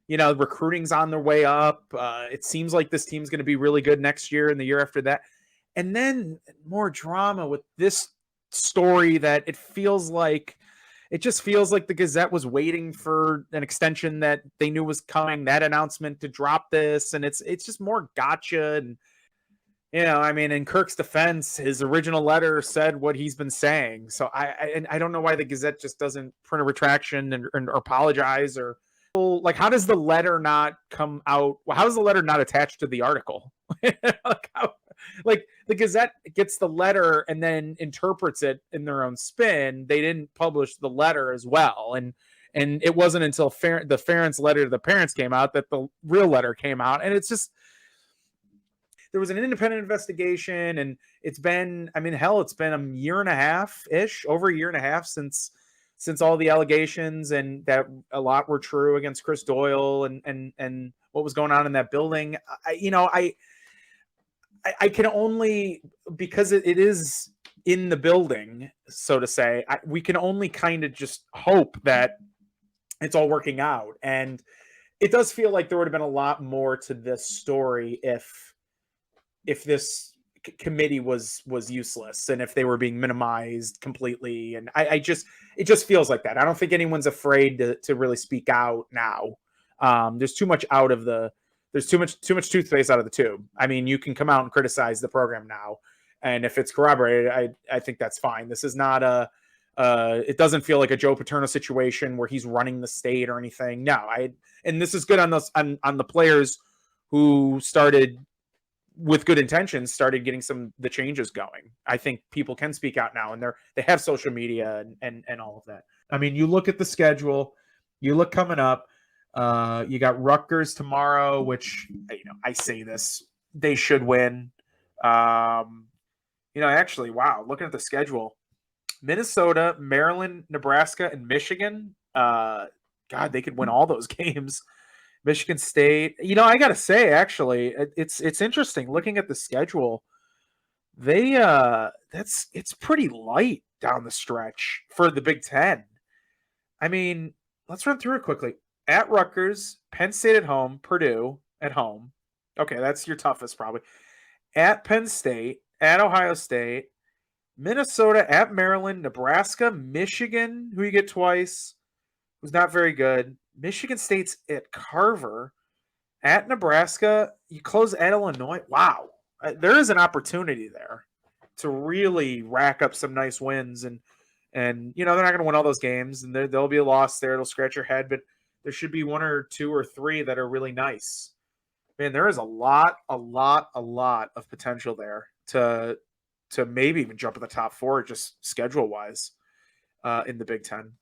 Recruiting's on their way up. It seems like this team's going to be really good next year and the year after that. And then more drama with this story that it just feels like the Gazette was waiting for an extension that they knew was coming, that announcement to drop this. And it's just more gotcha. And, in Kirk's defense, his original letter said what he's been saying. So I don't know why the Gazette just doesn't print a retraction or apologize, or like, how does the letter not come out? How is the letter not attached to the article? Like the Gazette gets the letter and then interprets it in their own spin. They didn't publish the letter as well. And it wasn't until the Ferentz letter to the parents came out that the real letter came out. And it's just, there was an independent investigation, and it's been a year and a half-ish, over a year and a half since all the allegations, and that a lot were true against Chris Doyle and what was going on in that building. I can only, because it is in the building, so to say, we can only kind of just hope that it's all working out. And it does feel like there would have been a lot more to this story if this committee was useless and if they were being minimized completely. And it just feels like that. I don't think anyone's afraid to really speak out now. There's too much toothpaste out of the tube. I mean, you can come out and criticize the program now, and if it's corroborated, I think that's fine. This is not it doesn't feel like a Joe Paterno situation where he's running the state or anything. No, and this is good on the players who started with good intentions, started getting the changes going. I think people can speak out now, and they have social media and all of that. I mean, you look at the schedule, you look coming up. You got Rutgers tomorrow, which, I say this, they should win. Actually, wow, looking at the schedule, Minnesota, Maryland, Nebraska, and Michigan. God, they could win all those games. Michigan State. I got to say, actually, it's interesting looking at the schedule. It's pretty light down the stretch for the Big Ten. I mean, let's run through it quickly. At Rutgers, Penn State at home, Purdue at home. Okay, that's your toughest probably. At Penn State, at Ohio State, Minnesota, at Maryland, Nebraska, Michigan, who you get twice, who's not very good. Michigan State's at Carver, at Nebraska. You close at Illinois. Wow, there is an opportunity there to really rack up some nice wins. And they're not going to win all those games, and there'll be a loss there. It'll scratch your head, but there should be one or two or three that are really nice. Man, there is a lot of potential there to maybe even jump in the top four, just schedule wise, in the Big Ten.